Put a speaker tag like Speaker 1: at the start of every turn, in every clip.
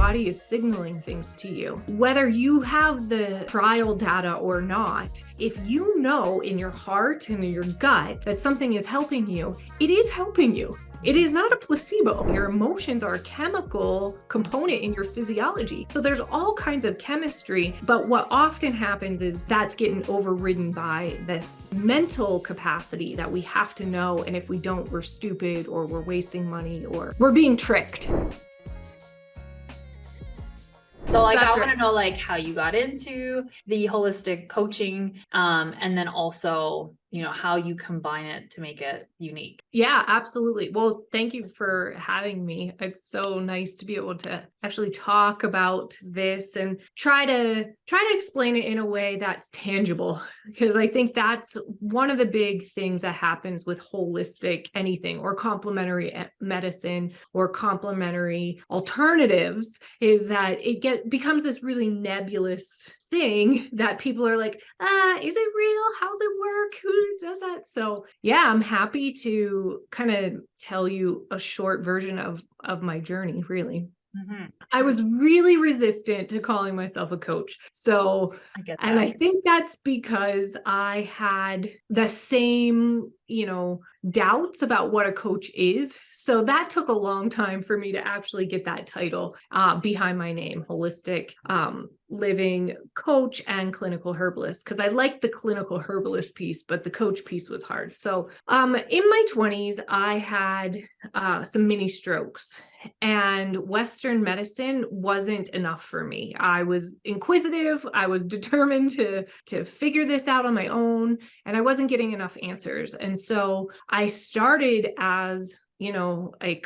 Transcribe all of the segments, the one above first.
Speaker 1: body is signaling things to you. Whether you have the trial data or not, if you know in your heart and in your gut that something is helping you, it is helping you. It is not a placebo. Your emotions are a chemical component in your physiology. So there's all kinds of chemistry, but what often happens is that's getting overridden by this mental capacity that we have to know. And if we don't, we're stupid or we're wasting money or we're being tricked.
Speaker 2: So like, I want to know like how you got into the holistic coaching, and then also, you know, how you combine it to make it unique.
Speaker 1: Yeah, absolutely. Well, thank you for having me. It's so nice to be able to actually talk about this and try to explain it in a way that's tangible, because I think that's one of the big things that happens with holistic anything or complementary medicine or complementary alternatives is that it becomes this really nebulous thing that people are like, is it real? How's it work? Who does that? So yeah, I'm happy to kind of tell you a short version of my journey, really. Mm-hmm. I was really resistant to calling myself a coach. So, and I think that's because I had the same, doubts about what a coach is. So that took a long time for me to actually get that title behind my name, holistic living coach and clinical herbalist, because I liked the clinical herbalist piece, but the coach piece was hard. So in my 20s, I had some mini strokes, and Western medicine wasn't enough for me. I was inquisitive. I was determined to figure this out on my own, and I wasn't getting enough answers. And so I started as a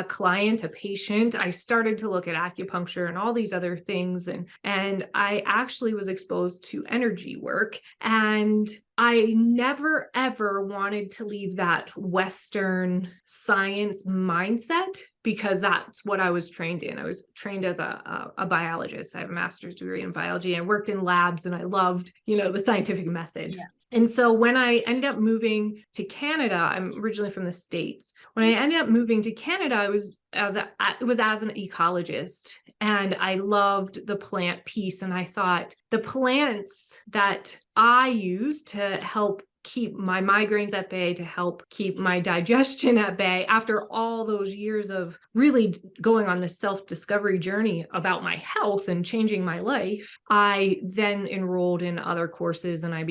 Speaker 1: client, a patient. I started to look at acupuncture and all these other things. And I actually was exposed to energy work. And I never, ever wanted to leave that Western science mindset, because that's what I was trained in. I was trained as a biologist. I have a master's degree in biology. I worked in labs and I loved, the scientific method. Yeah. And so when I ended up moving to Canada, I'm originally from the States. When I ended up moving to Canada, it was as an ecologist, and I loved the plant piece. And I thought the plants that I use to help keep my migraines at bay, to help keep my digestion at bay, after all those years of really going on this self-discovery journey about my health and changing my life, I then enrolled in other courses, and I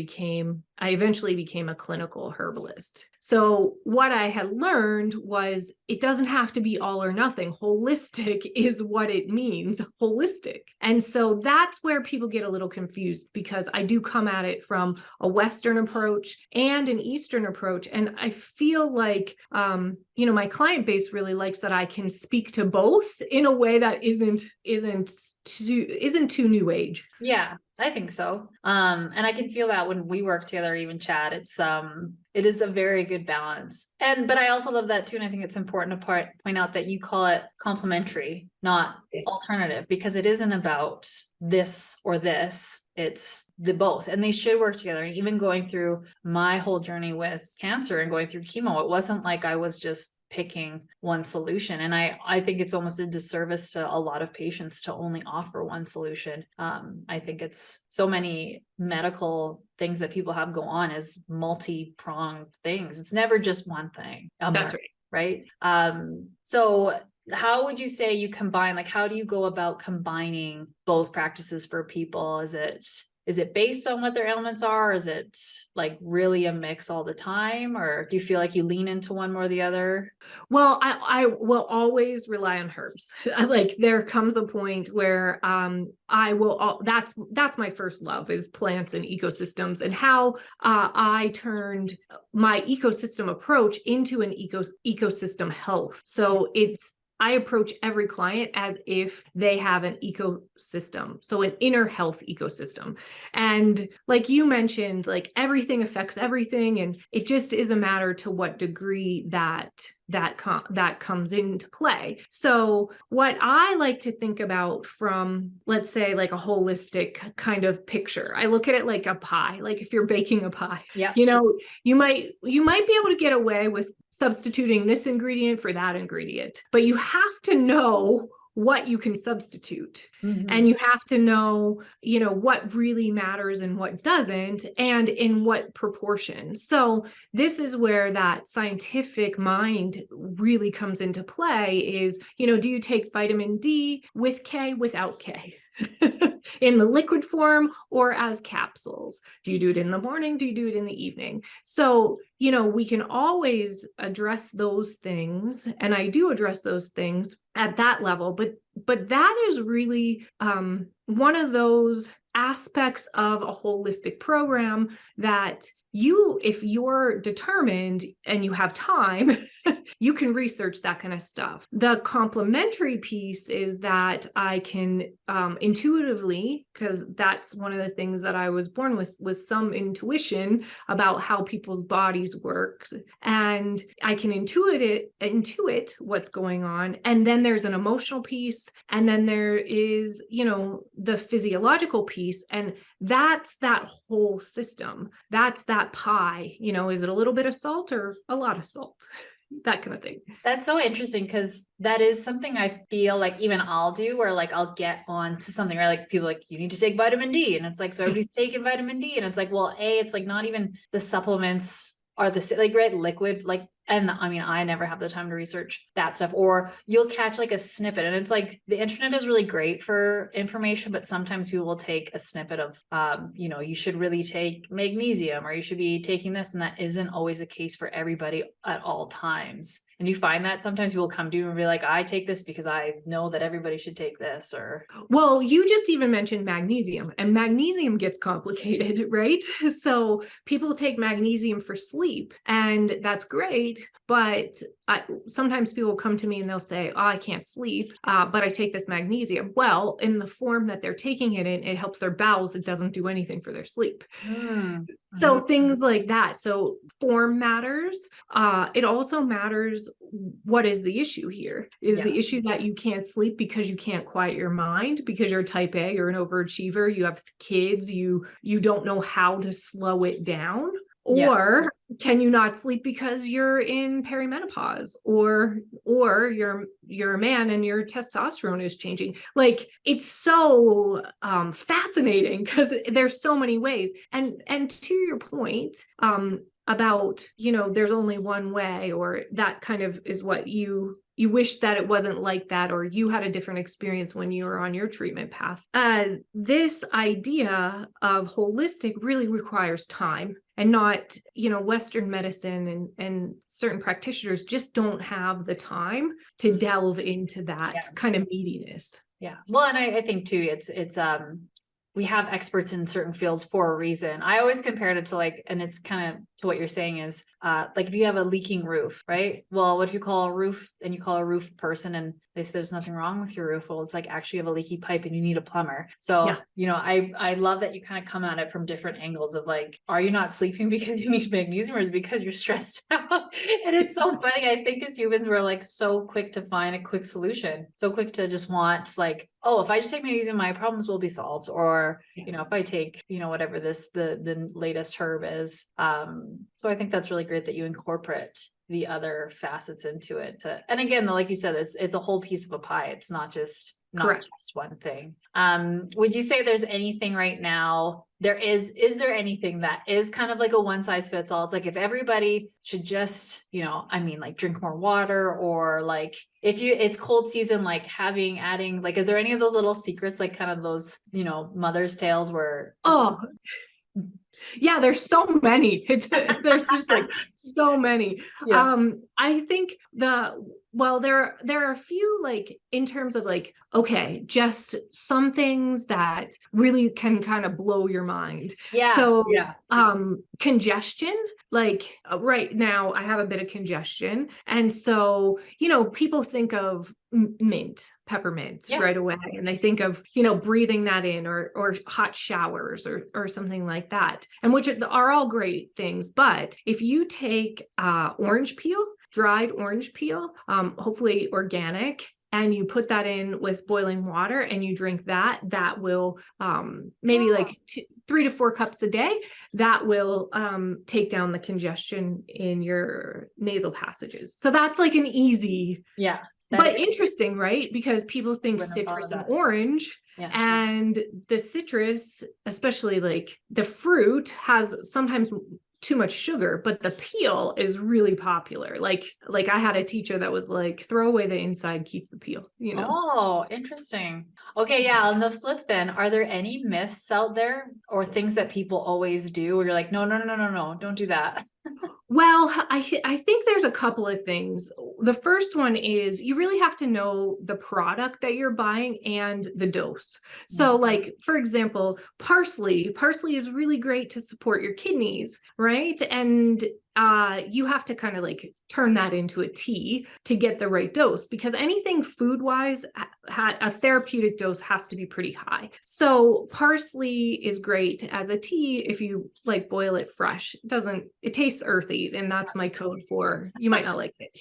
Speaker 1: eventually became a clinical herbalist. So what I had learned was it doesn't have to be all or nothing. Holistic is what it means, holistic. And so that's where people get a little confused, because I do come at it from a Western approach and an Eastern approach. And I feel like, my client base really likes that I can speak to both in a way that isn't too new age.
Speaker 2: Yeah, I think so. And I can feel that when we work together, even chat, it is a very good balance. But I also love that too. And I think it's important to point out that you call it complementary, not alternative, because it isn't about this or this. It's the both, and they should work together. And even going through my whole journey with cancer and going through chemo, it wasn't like I was just picking one solution. And I think it's almost a disservice to a lot of patients to only offer one solution. I think it's so many medical things that people have go on as multi-pronged things. It's never just one thing.
Speaker 1: That's
Speaker 2: right. So how would you say you combine, like, how do you go about combining both practices for people? Is it based on what their ailments are? Is it like really a mix all the time? Or do you feel like you lean into one more or the other?
Speaker 1: Well, I will always rely on herbs. Like, there comes a point where that's my first love, is plants and ecosystems, and how I turned my ecosystem approach into an ecosystem health. So I approach every client as if they have an ecosystem, so an inner health ecosystem. And like you mentioned, like, everything affects everything, and it just is a matter to what degree that comes into play. So what I like to think about from, let's say, like a holistic kind of picture, I look at it like a pie. Like, if you're baking a pie, you might be able to get away with substituting this ingredient for that ingredient, but you have to know what you can substitute.
Speaker 2: Mhm.
Speaker 1: And you have to know, you know, what really matters and what doesn't, and in what proportion. So this is where that scientific mind really comes into play is, you know, do you take vitamin D with K, without K? In the liquid form or as capsules? Do you do it in the morning? Do you do it in the evening? So, you know, we can always address those things. And I do address those things at that level, but that is really one of those aspects of a holistic program that you, if you're determined and you have time, you can research that kind of stuff. The complementary piece is that I can intuitively, because that's one of the things that I was born with some intuition about how people's bodies work, and I can intuit what's going on. And then there's an emotional piece, and then there is, you know, the physiological piece, and that's that whole system. That's that pie. You know, is it a little bit of salt or a lot of salt? That kind of thing.
Speaker 2: That's so interesting, because that is something I feel like even I'll do, where like I'll get on to something, right? Like people like, you need to take vitamin D. And it's like, so everybody's taking vitamin D. And it's like, well, it's like not even the supplements are the like, right, liquid, like, and I mean, I never have the time to research that stuff. Or you'll catch like a snippet, and it's like the internet is really great for information, but sometimes people will take a snippet of, you know, you should really take magnesium, or you should be taking this, and that isn't always the case for everybody at all times. And you find that sometimes people come to you and be like, I take this because I know that everybody should take this. Or,
Speaker 1: well, you just even mentioned magnesium, and magnesium gets complicated, right? So people take magnesium for sleep, and that's great. But sometimes people come to me and they'll say, oh, I can't sleep, but I take this magnesium. Well, in the form that they're taking it in, it helps their bowels. It doesn't do anything for their sleep. So things like that. So form matters. It also matters, what is the issue here? Is the issue that you can't sleep because you can't quiet your mind, because you're type A, you're an overachiever, you have kids, you don't know how to slow it down? Or can you not sleep because you're in perimenopause, or you're a man and your testosterone is changing? Like, it's so fascinating, because there's so many ways. And to your point about, you know, there's only one way, or that kind of is what you wish that it wasn't like that, or you had a different experience when you were on your treatment path. This idea of holistic really requires time, and not, you know, Western medicine and certain practitioners just don't have the time to delve into that kind of meatiness.
Speaker 2: Yeah. Well, and I think too, it's we have experts in certain fields for a reason. I always compared it to like, and it's kind of to what you're saying is, like if you have a leaking roof, right? Well, what if you call a roof and you call a roof person and they say there's nothing wrong with your roof? Well, it's like, actually you have a leaky pipe and you need a plumber. So, you know, I love that you kind of come at it from different angles of like, are you not sleeping because you need magnesium, or is it because you're stressed out? And it's so funny. I think as humans, we're like so quick to find a quick solution, so quick to just want like, oh, if I just take magnesium, my problems will be solved. Or, you know, if I take, you know, whatever the latest herb is. So I think that's really great that you incorporate the other facets into it. And again, like you said, it's a whole piece of a pie. It's not just one thing. Would you say there's anything right now? Is there anything that is kind of like a one size fits all? It's like, if everybody should just, you know, I mean, like drink more water, or like if it's cold season, like adding, like, is there any of those little secrets, like kind of those, you know, mother's tales where,
Speaker 1: yeah, there's so many. There's just like so many. I think there are a few, like in terms of like, okay, just some things that really can kind of blow your mind. So congestion, like right now I have a bit of congestion. And so, you know, people think of peppermint right away. And they think of, you know, breathing that in, or hot showers, or something like that. And which are all great things. But if you take orange peel, dried orange peel, hopefully organic, and you put that in with boiling water and you drink that will maybe like 3 to 4 cups a day, that will take down the congestion in your nasal passages. So that's like an easy But interesting, right? Because people think
Speaker 2: Wouldn't have thought
Speaker 1: citrus
Speaker 2: of
Speaker 1: and
Speaker 2: that.
Speaker 1: orange,
Speaker 2: Yeah.
Speaker 1: and the citrus, especially like the fruit, has sometimes too much sugar, but the peel is really popular. Like I had a teacher that was like, throw away the inside, keep the peel, you know?
Speaker 2: Oh, interesting. Okay, yeah. On the flip then, are there any myths out there or things that people always do where you're like, no, no, no, no, no, no, don't do that?
Speaker 1: Well, I think there's a couple of things. The first one is you really have to know the product that you're buying and the dose. So like, for example, parsley is really great to support your kidneys, right? And you have to kind of like turn that into a tea to get the right dose, because anything food wise, a therapeutic dose has to be pretty high. So parsley is great as a tea if you like boil it fresh. It tastes earthy, and that's my code for you might not like it.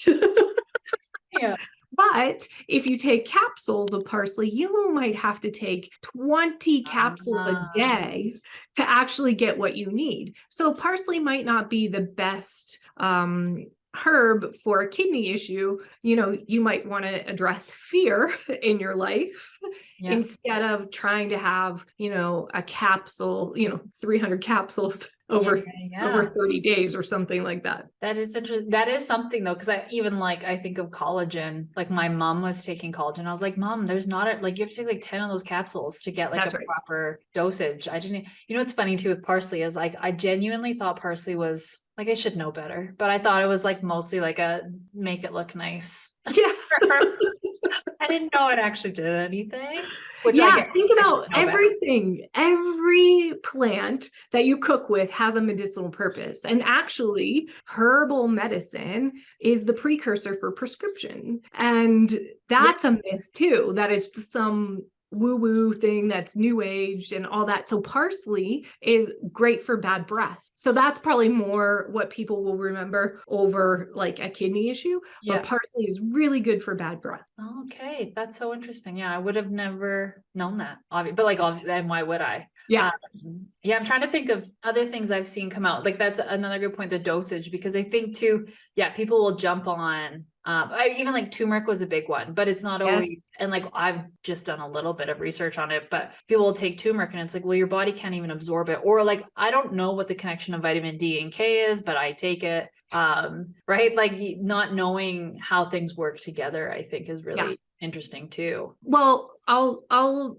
Speaker 2: Yeah.
Speaker 1: But if you take capsules of parsley, you might have to take 20 capsules a day to actually get what you need. So parsley might not be the best herb for a kidney issue. You know, you might want to address fear in your life instead of trying to have, you know, a capsule, 300 capsules over 30 days or something like that.
Speaker 2: That is interesting. That is something though, because I think of collagen. Like my mom was taking collagen. I was like, Mom, there's not you have to take like 10 of those capsules to get like
Speaker 1: That's right.
Speaker 2: proper dosage. I didn't, what's funny too with parsley is like I genuinely thought parsley was like, I should know better, but I thought it was like mostly like a make it look nice.
Speaker 1: Yeah.
Speaker 2: I didn't know it actually did anything.
Speaker 1: Think about everything. Every plant that you cook with has a medicinal purpose. And actually, herbal medicine is the precursor for prescription. And that's a myth too, that it's just some woo-woo thing that's new aged and all that. So parsley is great for bad breath. So that's probably more what people will remember over like a kidney issue. But parsley is really good for bad breath.
Speaker 2: Okay, that's so interesting. Yeah, I would have never known that. But like, then why would I?
Speaker 1: Yeah.
Speaker 2: I'm trying to think of other things I've seen come out. Like that's another good point, the dosage, because I think too, people will jump on. Even like turmeric was a big one, but it's not always. And like I've just done a little bit of research on it, but people will take turmeric and it's like, well, your body can't even absorb it, or like I don't know what the connection of vitamin D and K is, but I take it. Right? Like not knowing how things work together, I think is really interesting too.
Speaker 1: Well, I'll I'll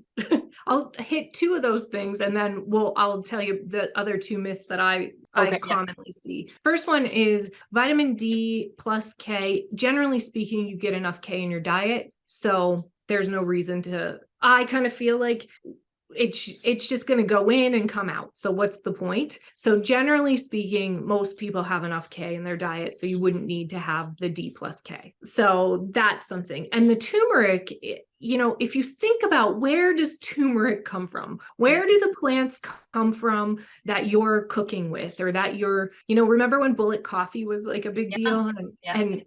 Speaker 1: hit two of those things, and then I'll tell you the other two myths that I commonly see. First one is vitamin D plus K. Generally speaking, you get enough K in your diet, so there's no reason to. I kind of feel like it's just going to go in and come out. So what's the point? So generally speaking, most people have enough K in their diet, so you wouldn't need to have the D plus K. So that's something. And the turmeric, if you think about where does turmeric come from? Where do the plants come from that you're cooking with, or that you're, remember when bullet coffee was like a big deal? And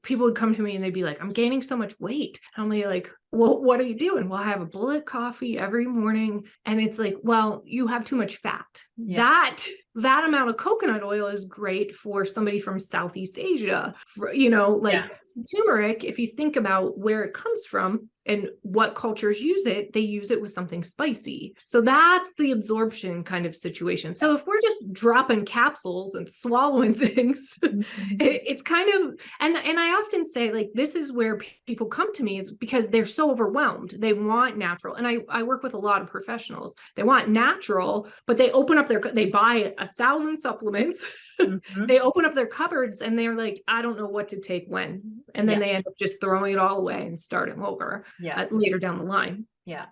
Speaker 1: people would come to me and they'd be like, I'm gaining so much weight. And I'm like, well, what are you doing? Well, I have a bullet coffee every morning. And it's like, well, you have too much fat. That amount of coconut oil is great for somebody from Southeast Asia. So turmeric, if you think about where it comes from and what cultures use it, they use it with something spicy. So that's the absorption kind of situation. So if we're just dropping capsules and swallowing things, it's kind of, and I often say, like, this is where people come to me, is because they're so overwhelmed. They want natural. And I work with a lot of professionals. They want natural, but they they buy 1,000 supplements. They open up their cupboards and they're like, I don't know what to take when. And then they end up just throwing it all away and starting over later down the line. Yeah.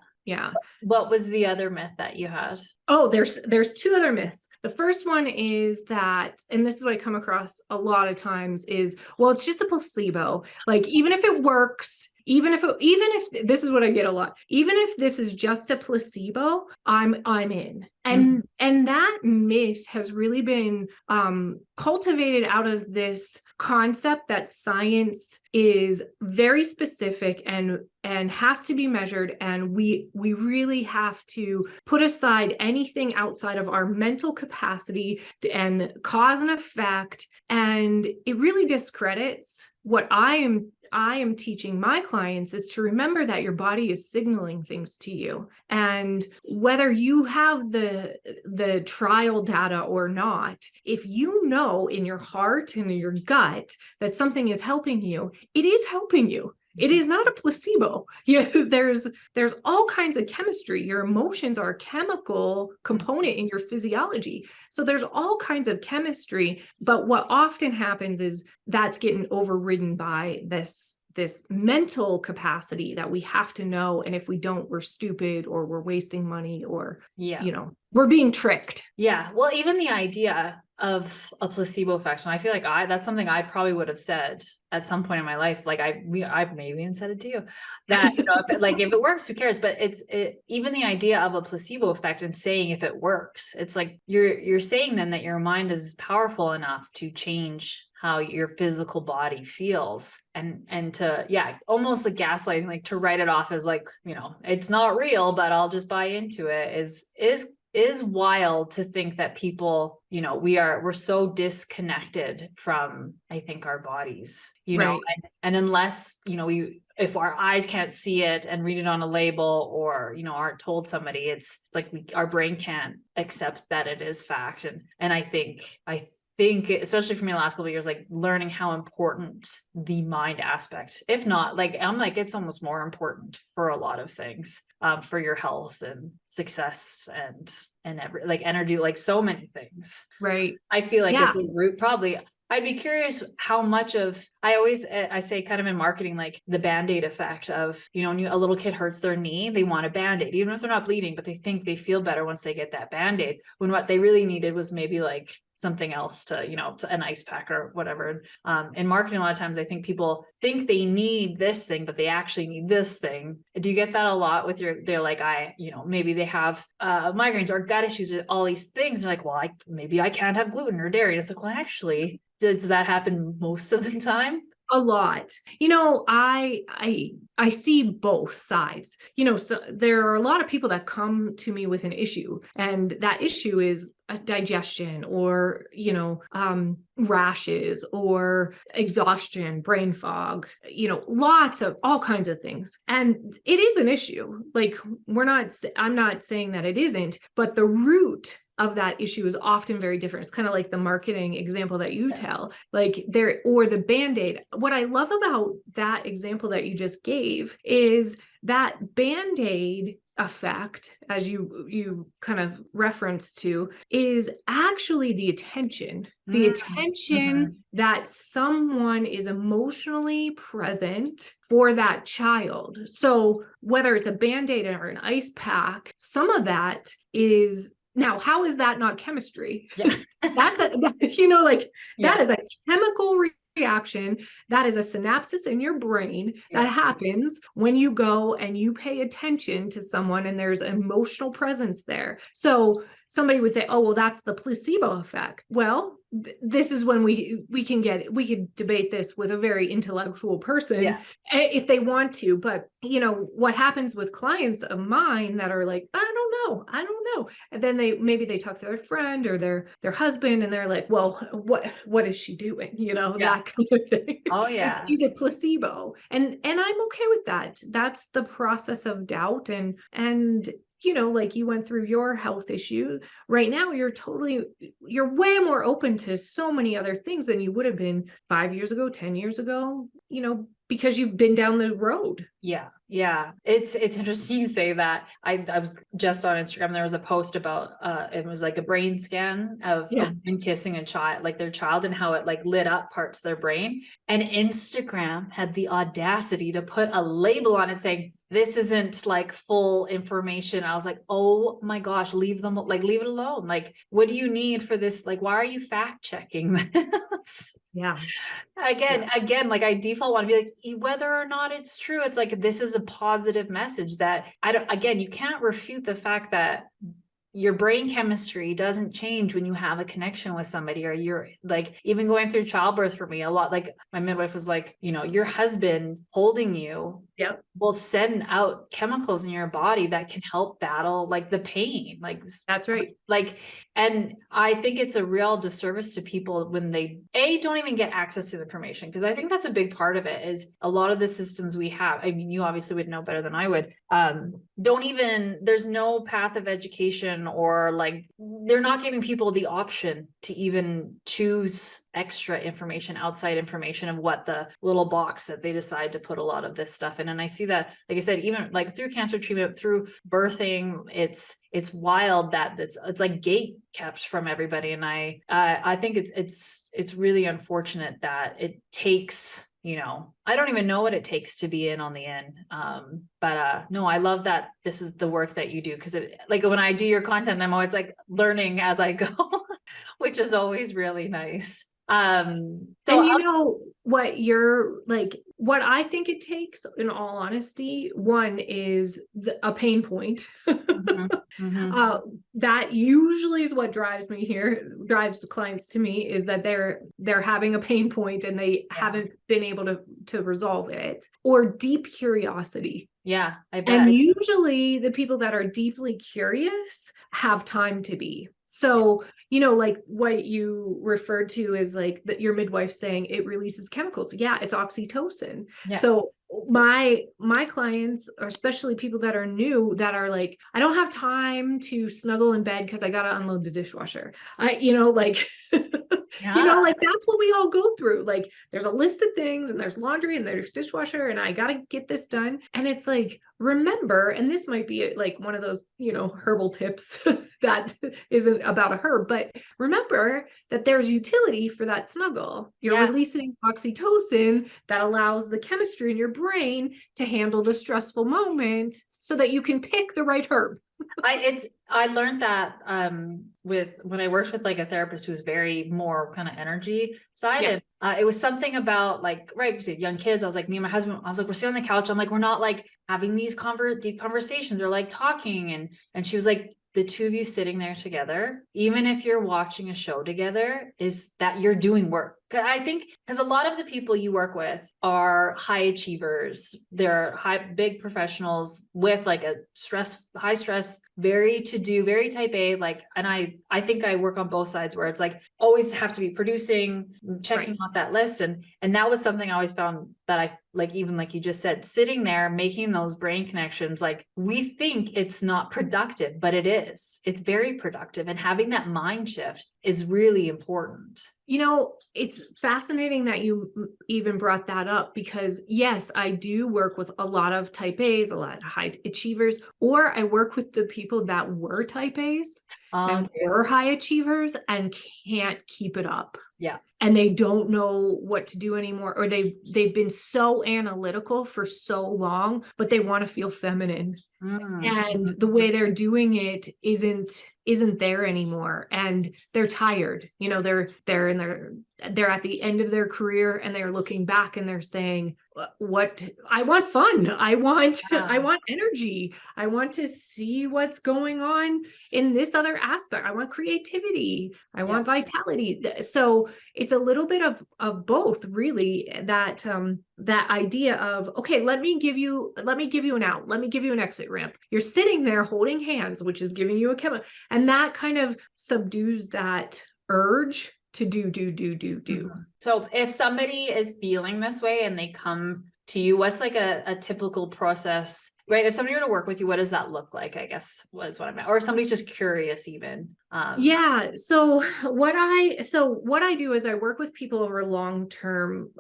Speaker 2: What was the other myth that you had?
Speaker 1: Oh, there's two other myths. The first one is that, and this is what I come across a lot of times, is, well, it's just a placebo. Like, even if it works, even if this is what I get a lot, even if this is just a placebo, I'm in. And that myth has really been cultivated out of this concept that science is very specific and has to be measured, and we really have to put aside anything outside of our mental capacity and cause and effect. And it really discredits what I am I am teaching my clients is to remember that your body is signaling things to you. And whether you have the trial data or not, if you know in your heart and in your gut that something is helping you, it is helping you. It is not a placebo. There's all kinds of chemistry. Your emotions are a chemical component in your physiology. So there's all kinds of chemistry, but what often happens is that's getting overridden by this mental capacity that we have to know. And if we don't, we're stupid, or we're wasting money, or, we're being tricked.
Speaker 2: Yeah. Well, even the idea of a placebo effect, and I feel like that's something I probably would have said at some point in my life. Like I've maybe even said it to you, that, if it works, who cares? But even the idea of a placebo effect and saying if it works, it's like you're saying then that your mind is powerful enough to change how your physical body feels, and to, almost like gaslighting, like to write it off as like, it's not real, but I'll just buy into it, is wild to think that people, we're so disconnected from, I think, our bodies,
Speaker 1: Right.
Speaker 2: and unless, if our eyes can't see it and read it on a label, or, aren't told somebody, it's like our brain can't accept that it is fact. And I think, especially for me the last couple of years, like learning how important the mind aspect, if not, like, I'm like, it's almost more important for a lot of things, for your health and success and every, like, energy, like so many things.
Speaker 1: Right.
Speaker 2: I feel like it's a root, probably. I'd be curious how much of, I say kind of in marketing, like the Band-Aid effect of, when a little kid hurts their knee, they want a Band-Aid, even if they're not bleeding, but they think they feel better once they get that Band-Aid, when what they really needed was maybe like something else to, an ice pack or whatever. In marketing, a lot of times I think people think they need this thing, but they actually need this thing. Do you get that a lot with they're like, maybe they have migraines or gut issues or all these things. They're like, well, maybe I can't have gluten or dairy. And it's like, well, actually, does that happen most of the time?
Speaker 1: A lot. I see both sides. So there are a lot of people that come to me with an issue, and that issue is a digestion, or rashes, or exhaustion, brain fog, lots of all kinds of things. And it is an issue. Like, I'm not saying that it isn't, but the root of that issue is often very different. It's kind of like the marketing example that you tell, like or the Band-Aid. What I love about that example that you just gave is that Band-Aid effect, as you kind of reference to, is actually the attention that someone is emotionally present for that child. So whether it's a Band-Aid or an ice pack, some of that is. Now, how is that not chemistry?
Speaker 2: Yeah.
Speaker 1: That is a chemical reaction. That is a synapsis in your brain that happens when you go and you pay attention to someone and there's emotional presence there. So somebody would say, oh, well, that's the placebo effect. Well, this is when we could debate this with a very intellectual person if they want to. But, what happens with clients of mine that are like, I don't know. And then maybe they talk to their friend or their husband, and they're like, well, what is she doing? That kind of thing.
Speaker 2: Oh yeah.
Speaker 1: She's a placebo. And I'm okay with that. That's the process of doubt. And like you went through your health issue. Right now, you're way more open to so many other things than you would have been 5 years ago, 10 years ago, because you've been down the road.
Speaker 2: Yeah. Yeah. It's interesting you say that. I was just on Instagram. There was a post about, it was like a brain scan of a woman kissing a child, like their child, and how it like lit up parts of their brain. And Instagram had the audacity to put a label on it saying, this isn't like full information. I was like, oh my gosh, leave it alone. Like, what do you need for this? Like, why are you fact checking this?
Speaker 1: Yeah.
Speaker 2: Again, like I default want to be like, whether or not it's true, it's like, this is a positive message that you can't refute the fact that your brain chemistry doesn't change when you have a connection with somebody, or you're like, even going through childbirth for me, a lot, like my midwife was like, your husband holding you
Speaker 1: Yep.
Speaker 2: will send out chemicals in your body that can help battle like the pain,
Speaker 1: That's right.
Speaker 2: like, and I think it's a real disservice to people when they don't even get access to the information. Cause I think that's a big part of it is a lot of the systems we have. I mean, you obviously would know better than I would. There's no path of education, or like, they're not giving people the option to even choose extra information, outside information of what the little box that they decide to put a lot of this stuff in. And I see that, like I said, even like through cancer treatment, through birthing, it's wild that it's like gate kept from everybody. And I think it's really unfortunate that it takes, I don't even know what it takes to be in on the end. But no, I love that this is the work that you do. Cause like when I do your content, I'm always like learning as I go, which is always really nice. So
Speaker 1: And what you're like, what I think it takes, in all honesty, one is a pain point. That usually is what drives the clients to me, is that they're having a pain point and they haven't been able to resolve it, or deep curiosity.
Speaker 2: Yeah, I bet.
Speaker 1: And usually the people that are deeply curious have time to be. So, like what you referred to is like that your midwife saying it releases chemicals. Yeah, it's oxytocin.
Speaker 2: Yes.
Speaker 1: So my clients, or especially people that are new, that are like, I don't have time to snuggle in bed because I got to unload the dishwasher. Like, like that's what we all go through. Like there's a list of things, and there's laundry, and there's dishwasher, and I got to get this done. And it's like, remember, and this might be like one of those, herbal tips that isn't about a herb, but remember that there's utility for that snuggle. You're releasing oxytocin that allows the chemistry in your brain to handle the stressful moment so that you can pick the right herb.
Speaker 2: I learned that when I worked with like a therapist who's very more kind of energy side. And it was something about like, right, young kids. I was like, me and my husband, I was like, we're sitting on the couch. I'm like, we're not like having these deep conversations or like talking. And she was like, the two of you sitting there together, even if you're watching a show together, is that you're doing work. I think because a lot of the people you work with are high achievers. They're big professionals with like a high stress, very to do, very type A. Like, and I think I work on both sides, where it's like always have to be producing, checking off that list. And that was something I always found that I like, even like you just said, sitting there, making those brain connections. Like we think it's not productive, but it is. It's very productive. And having that mind shift is really important.
Speaker 1: It's fascinating that you even brought that up, because yes, I do work with a lot of type A's, a lot of high achievers, or I work with the people that were type A's and were high achievers and can't keep it up.
Speaker 2: Yeah.
Speaker 1: And they don't know what to do anymore, or they've been so analytical for so long, but they want to feel feminine. And the way they're doing it isn't there anymore, and they're tired. They're at the end of their career, and they're looking back and they're saying, what, I want fun. I want energy. I want to see what's going on in this other aspect. I want creativity. I want vitality. So it's a little bit of both, really, that idea of, okay, let me give you an out. Let me give you an exit ramp. You're sitting there holding hands, which is giving you a chemical, and that kind of subdues that urge to do.
Speaker 2: So if somebody is feeling this way and they come to you, what's like a typical process, right? If somebody were to work with you, what does that look like, I guess, was what I meant. Or if somebody's just curious even.
Speaker 1: So what I do is I work with people over long-term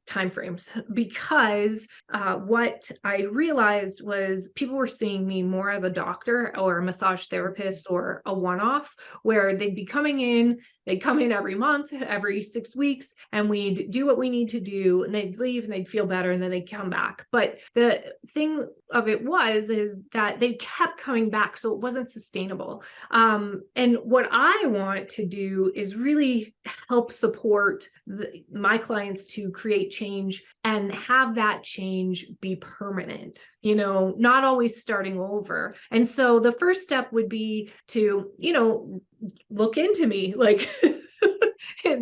Speaker 1: timeframes, because what I realized was people were seeing me more as a doctor or a massage therapist or a one-off, where they'd come in every month, every 6 weeks, and we'd do what we need to do, and they'd leave and they'd feel better, and then they'd come back. But the thing of it is that they kept coming back, so it wasn't sustainable. And what I want to do is really help support my clients to create change and have that change be permanent, not always starting over. And so the first step would be to, look into me, like,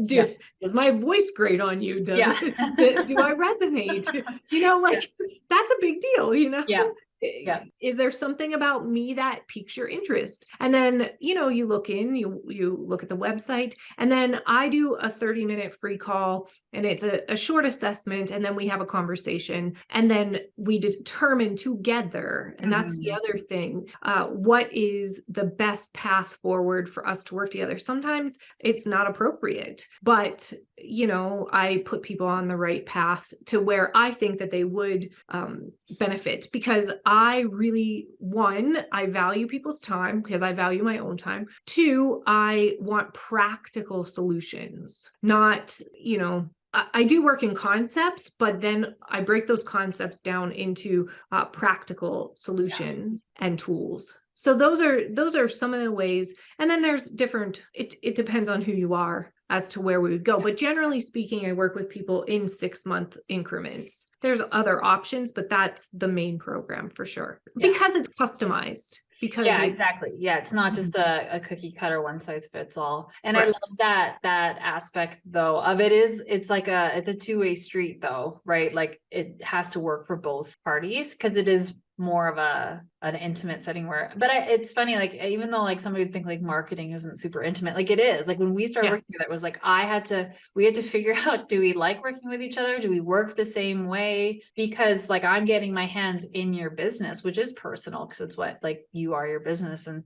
Speaker 1: do, is my voice great on you? Do I resonate? Like that's a big deal,
Speaker 2: Yeah.
Speaker 1: Is there something about me that piques your interest? And then, you look you look at the website, and then I do a 30-minute free call, and it's a short assessment. And then we have a conversation, and then we determine together. And that's the other thing. What is the best path forward for us to work together? Sometimes it's not appropriate, but I put people on the right path to where I think that they would benefit, because I really, one, I value people's time because I value my own time. Two, I want practical solutions, not, I do work in concepts, but then I break those concepts down into practical solutions and tools. So those are some of the ways. And then there's different, it depends on who you are as to where we would go. But generally speaking, I work with people in 6-month increments. There's other options, but that's the main program for sure, because it's customized. Because
Speaker 2: exactly. Yeah. It's not just a cookie cutter, one size fits all. And I love that aspect though of it it's like it's a two-way street though, right? Like it has to work for both parties, because it is more of an intimate setting it's funny, like even though like somebody would think like marketing isn't super intimate, like it is. Like when we started working together, it was like we had to figure out, do we like working with each other? Do we work the same way? Because like I'm getting my hands in your business, which is personal, because it's what like you are your business. And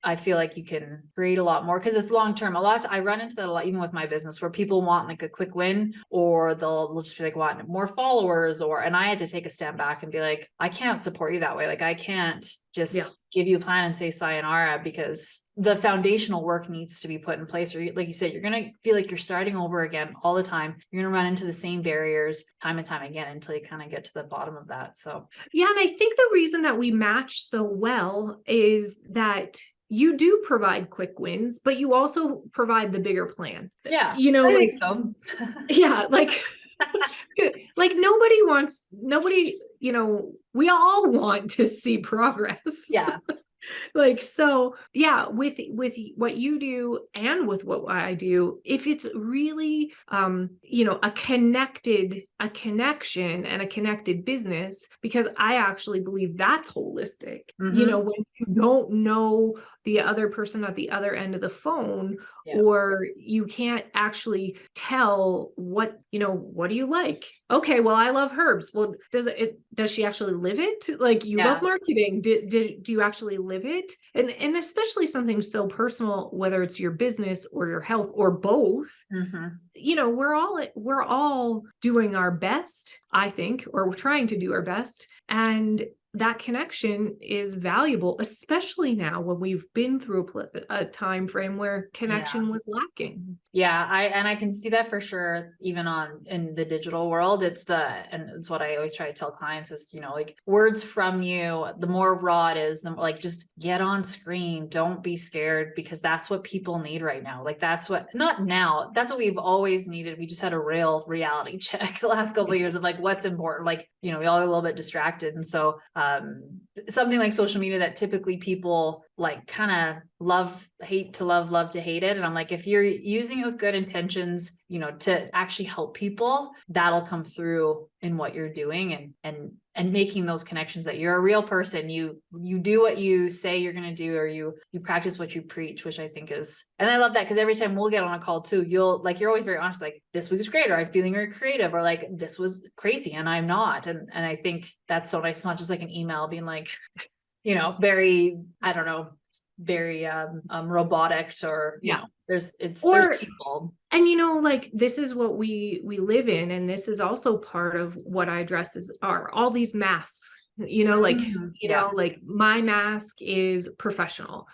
Speaker 2: I feel like you can create a lot more because it's long term. I run into that a lot, even with my business, where people want like a quick win, or they'll just be like want more followers, and I had to take a step back and be like, I can't support you that way. Like I can't just give you a plan and say sayonara, because the foundational work needs to be put in place. Or like you said, you're going to feel like you're starting over again all the time. You're going to run into the same barriers time and time again until you kind of get to the bottom of that. So
Speaker 1: yeah. And I think the reason that we match so well is that you do provide quick wins, but you also provide the bigger plan.
Speaker 2: Yeah. I think so.
Speaker 1: Yeah. Like nobody, we all want to see progress.
Speaker 2: Yeah.
Speaker 1: Like, so yeah, with what you do and with what I do, if it's really, a connection and a connected business, because I actually believe that's holistic. When you don't know the other person at the other end of the phone, or you can't actually tell what do you like? Okay, well, I love herbs. Well, does she actually live it? Like you love marketing. Do you actually live it? And especially something so personal, whether it's your business or your health or both, we're all doing our best, I think, or we're trying to do our best. And that connection is valuable, especially now when we've been through a time frame where connection was lacking.
Speaker 2: Yeah, I can see that for sure. Even in the digital world, and it's what I always try to tell clients is, like words from you, the more raw it is, the more, like, just get on screen. Don't be scared, because that's what people need right now. Like that's what we've always needed. We just had a real reality check the last couple of years of like what's important. Like, we all get a little bit distracted. And so something like social media that typically people like kind of love to hate it. And I'm like, if you're using it with good intentions, to actually help people, that'll come through in what you're doing and making those connections that you're a real person. You do what you say you're going to do, or you practice what you preach, which I think is, and I love that, because every time we'll get on a call too, you're always very honest, like this week was great, or I'm feeling very creative, or like this was crazy and I'm not. And I think that's so nice. It's not just like an email being like, very, I don't know, very robotic, or there's people.
Speaker 1: And like this is what we live in, and this is also part of what I address are all these masks. Like my mask is professional.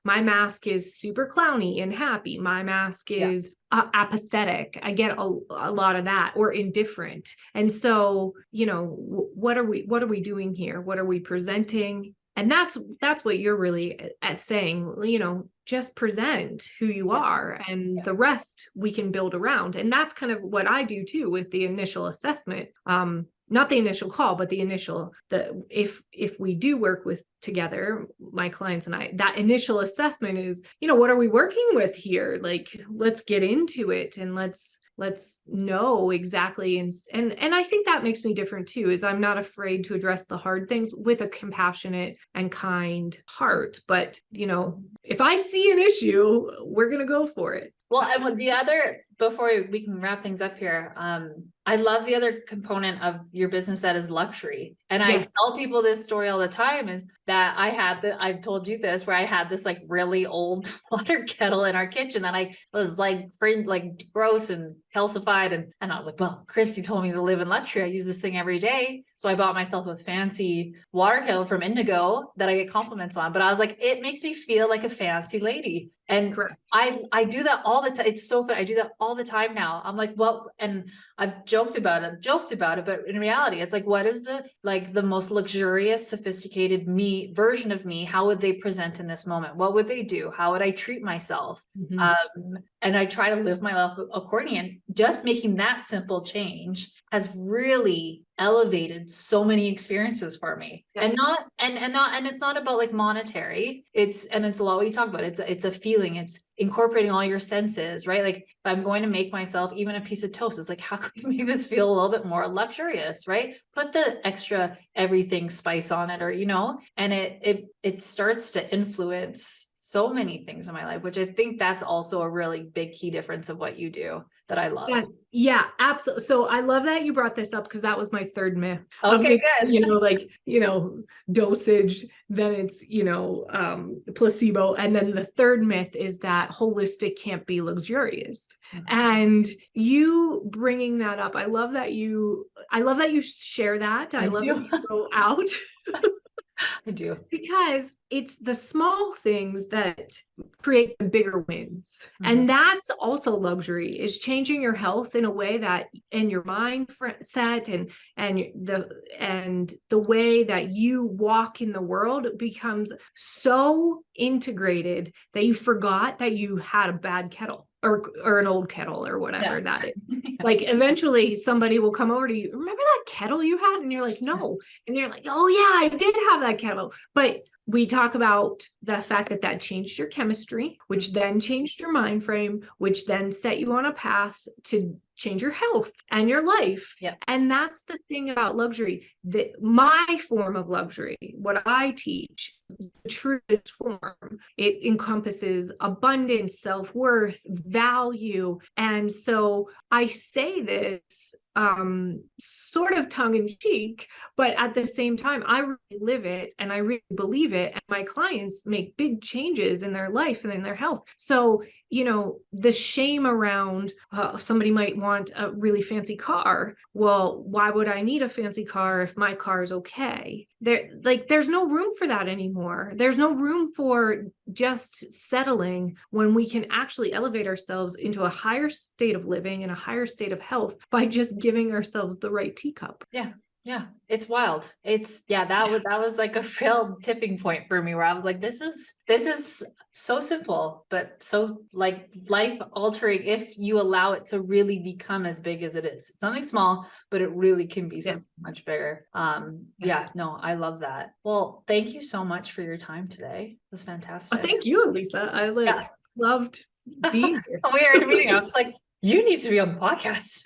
Speaker 1: My mask is super clowny and happy. My mask is apathetic. I get a lot of that, or indifferent. And so, what are we doing here? What are we presenting? And that's what you're really saying, just present who you are, and the rest we can build around. And that's kind of what I do too with the initial assessment. not the initial call, but if we do work with together, my clients and I, that initial assessment is, what are we working with here? Like, let's get into it and let's know exactly. And I think that makes me different too, is I'm not afraid to address the hard things with a compassionate and kind heart. But, if I see an issue, we're going to go for it.
Speaker 2: Well, and the other, before we can wrap things up here, I love the other component of your business that is luxury. And I tell people this story all the time, is that I've told you this, where I had this like really old water kettle in our kitchen that I was like gross and calcified. And I was like, well, Kristy told me to live in luxury. I use this thing every day. So I bought myself a fancy water kettle from Indigo that I get compliments on. But I was like, it makes me feel like a fancy lady. And I do that all the time. It's so fun. I do that all the time now. I'm like, well, and I've joked about it, but in reality, it's like, what is the most luxurious, sophisticated version of me? How would they present in this moment? What would they do? How would I treat myself? And I try to live my life accordingly. And just making that simple change has really elevated so many experiences for me. And it's not about like monetary. It's a lot what you talk about. It's a feeling. It's incorporating all your senses, right? Like, if I'm going to make myself even a piece of toast, it's like, how can we make this feel a little bit more luxurious, right? Put the extra everything spice on it, or, and it starts to influence so many things in my life, which I think that's also a really big key difference of what you do that I love.
Speaker 1: Yeah, absolutely. So I love that you brought this up, because that was my third myth.
Speaker 2: Okay, good.
Speaker 1: Dosage, then it's, placebo. And then the third myth is that holistic can't be luxurious. And you bringing that up, I love that you share that. I love that you go out.
Speaker 2: I do.
Speaker 1: Because it's the small things that create the bigger wins. And that's also luxury, is changing your health in a way that, in your mindset and the way that you walk in the world becomes so integrated that you forgot that you had a bad kettle or an old kettle or whatever that is. Like, eventually somebody will come over to you, remember that kettle you had? And you're like, no. And you're like, oh yeah, I did have that kettle. But we talk about the fact that changed your chemistry, which then changed your mind frame, which then set you on a path to change your health and your life. And that's the thing about luxury, that my form of luxury, what I teach, the truest form, it encompasses abundance, self-worth, value. And so I say this sort of tongue in cheek, but at the same time, I really live it and I really believe it. And my clients make big changes in their life and in their health. So, the shame around somebody might want a really fancy car. Well, why would I need a fancy car if my car is okay? There's no room for that anymore. There's no room for just settling when we can actually elevate ourselves into a higher state of living and a higher state of health by just giving ourselves the right teacup.
Speaker 2: Yeah, it's wild. That was like a real tipping point for me, where I was like, this is so simple, but so like life altering if you allow it to really become as big as it is. It's something small, but it really can be something much bigger. I love that. Well, thank you so much for your time today. It was fantastic.
Speaker 1: Thank you, Lisa. I loved being here.
Speaker 2: We were in a meeting. I was like, you need to be on the podcast.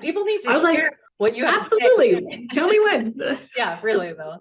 Speaker 2: People need to hear what you have
Speaker 1: absolutely
Speaker 2: to say.
Speaker 1: Tell me when.
Speaker 2: Yeah, really though.